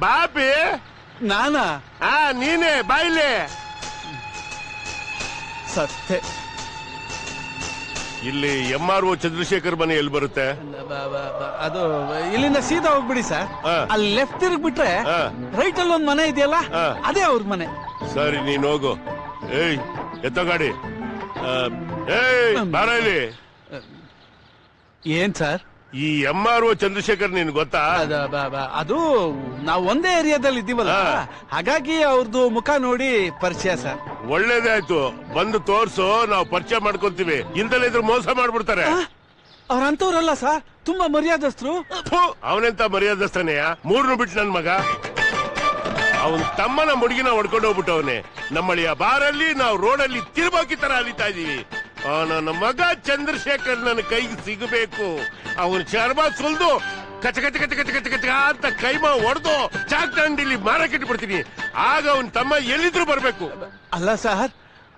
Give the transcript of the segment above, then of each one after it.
ಬಾಪಿ ನಾನಾ? ನೀನೇ ಬಾಯಿಲೆ. ಸತ್ಯ. ಇಲ್ಲಿ MRO ಚಂದ್ರಶೇಖರ್ ಮನೆ ಎಲ್ಲಿ ಬರುತ್ತೆ? ಅದು ಇಲ್ಲಿಂದ ಸೀದಾ ಹೋಗ್ಬಿಡಿ ಸರ್. ಅಲ್ಲಿ ಲೆಫ್ಟ್ ತಿರುಗ್ಬಿಟ್ರೆ ರೈಟ್ ಅಲ್ಲಿ ಒಂದ್ ಮನೆ ಇದೆಯಲ್ಲ, ಅದೇ ಅವ್ರ ಮನೆ. ಸರಿ, ನೀನ್ ಹೋಗು. ಏಯ್ ಎತ್ತ ಗಾಡಿ. ಬಾರ ಇಲ್ಲಿ. ಏನ್ ಸರ್? ಈ MRO ಚಂದ್ರಶೇಖರ್ ನಿನ್ ಗೊತ್ತಾ? ಅದು ನಾವು ಒಂದೇ ಏರಿಯಾದಲ್ಲಿ ಇದ್ದೀವಲ್ಲ, ಹಾಗಾಗಿ ಅವ್ರದ್ದು ಮುಖ ನೋಡಿ ಪರಿಚಯ ಸರ್. ಒಳ್ಳೇದೇ ಆಯ್ತು, ಬಂದು ತೋರ್ಸು, ನಾವು ಪರಿಚಯ ಮಾಡ್ಕೊಂತೀವಿ. ಇಂದಲೇ ಇದ್ರು ಮೋಸ ಮಾಡ್ಬಿಡ್ತಾರೆ. ಅವ್ರಂತವ್ರಲ್ಲ ಸರ್, ತುಂಬಾ ಮರ್ಯಾದಸ್ಥರು. ಅವನೆಂತ ಮರ್ಯಾದಸ್ಥನೆಯ? ಮೂರ್ನು ಬಿಟ್ಟು ನನ್ ಮಗ. ಅವನ್ ತಮ್ಮನ ಮುಡುಗಿನ ಹೊಡ್ಕೊಂಡು ಹೋಗ್ಬಿಟ್ಟವನೆ. ನಮ್ಮಳಿಯ ಬಾರಲ್ಲಿ ನಾವು ರೋಡಲ್ಲಿ ತಿರುಬಾಕಿ ತರ ಅಲಿತಾ ಇದೀವಿ. ನನ್ನ ಮಗ ಚಂದ್ರಶೇಖರ್ ನನ್ನ ಕೈಗೆ ಸಿಗಬೇಕು. ಅವನ ಚರ್ಮ ಸುಲ್ದು ಕಚ ಕಚ ಕಚ ಕಚ ಕಚ ಕಚ ಅಂತ ಕೈಮಾ ಹೊಡೆದು ಚಾಕ್ ಅಂಗಡಿಲಿ ಮಾರಕ್ಕೆ ಬಿಡ್ತೀನಿ. ಆಗ ಅವನ್ ತಮ್ಮ ಎಲ್ಲಿದ್ರು ಬರ್ಬೇಕು. ಅಲ್ಲ ಸರ್,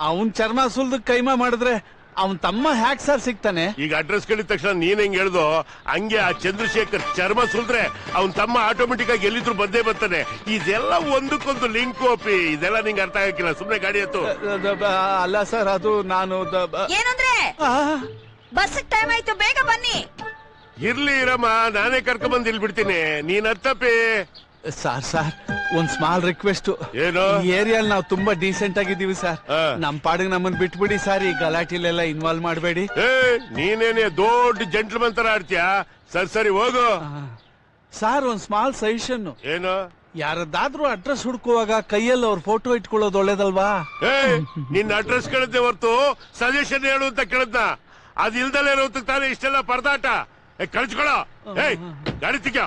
ಅವನ್ ಚರ್ಮ ಸುಲ್ದು ಕೈಮಾ ಮಾಡಿದ್ರೆ ಅವನ್ ತಮ್ಮ ಹ್ಯಾಕ್ ಸರ್ ಸಿಗ್ತಾನೆ? ಈಗ ಅಡ್ರೆಸ್ ಕೇಳಿದ ತಕ್ಷಣ ನೀನ್ ಹೆಂಗ್ ಹೇಳ್ದೋ ಹಂಗೆ ಆ ಚಂದ್ರಶೇಖರ್ ಚರ್ಮ ಸುಲ್ದ್ರೆ ಅವನ್ ತಮ್ಮ ಆಟೋಮೆಟಿಕ್ ಆಗಿ ಎಲ್ಲಿದ್ರು ಬಂದೇ ಬರ್ತಾನೆ. ಇದೆಲ್ಲ ಒಂದಕ್ಕೊಂದು ಲಿಂಕ್ ಓಪಿ. ಇದೆಲ್ಲ ನಿಂಗೆ ಅರ್ಥ ಆಗಕ್ಕಿಲ್ಲ. ಸುಮ್ನೆ ಗಾಡಿ ಎತ್ತು. ಅಲ್ಲ ಸರ್, ಅದು ನಾನು ಏನಂದ್ರೆ ಬಸ್ ಟೈಮ್ ಆಯ್ತು, ಬೇಗ ಬನ್ನಿ. ಇರ್ಲಿ ಇರಮ್ಮ, ನಾನೇ ಕರ್ಕೊಂಡ್ ಬಂದು ಇಲ್ಲಿ ಬಿಡ್ತೀನಿ. ನೀನ್ ಹತ್ತಪ್ಪಿ. ಸರ್ ಒಂದ್ ಸ್ಮಾಲ್ ರಿಕ್ವೆಸ್ಟ್. ಏನು? ಈ ಏರಿಯಾಲ್ ನಾವು ತುಂಬಾ ಡೀಸೆಂಟ್ ಆಗಿದ್ದೀವಿ ಸರ್. ನಮ್ ಪಾಡಿಗೆ ನಮ್ಮನ್ ಬಿಟ್ಬಿಡಿ ಸರ್. ಈ ಗಲಾಟಿಲೆಲ್ಲ ಇನ್ವಾಲ್ವ್ ಮಾಡಬೇಡಿ. ನೀನೇನೆ ದೊಡ್ಡ ಜೆಂಟ್ಲ್ಮನ್ ತರ ಆಡ್ತೀಯಾ? ಸರಿ ಹೋಗು. ಸರ್, ಒಂದ್ ಸ್ಮಾಲ್ ಸಜೆಷನ್. ಏನು? ಯಾರದ್ದಾದ್ರೂ ಅಡ್ರೆಸ್ ಹುಡ್ಕುವಾಗ ಕೈಯಲ್ಲಿ ಅವ್ರ ಫೋಟೋ ಇಟ್ಕೊಳ್ಳೋದು ಒಳ್ಳೇದಲ್ವಾ? ನಿನ್ನ ಅಡ್ರೆಸ್ ಕೇಳಿದ್ದೆ ಹೊರ್ತು ಸಜೆಷನ್ ಹೇಳು ಅಂತ ಕೇಳಿದ್ನ. ಅದ್ ಇಲ್ದಲೇ ತಾನೇ ಇಷ್ಟೆಲ್ಲ ಪರದಾಟ. ಕಳ್ಸ್ಕೊಳ. ಗಾಡಿ ತಿಕ್ಕ.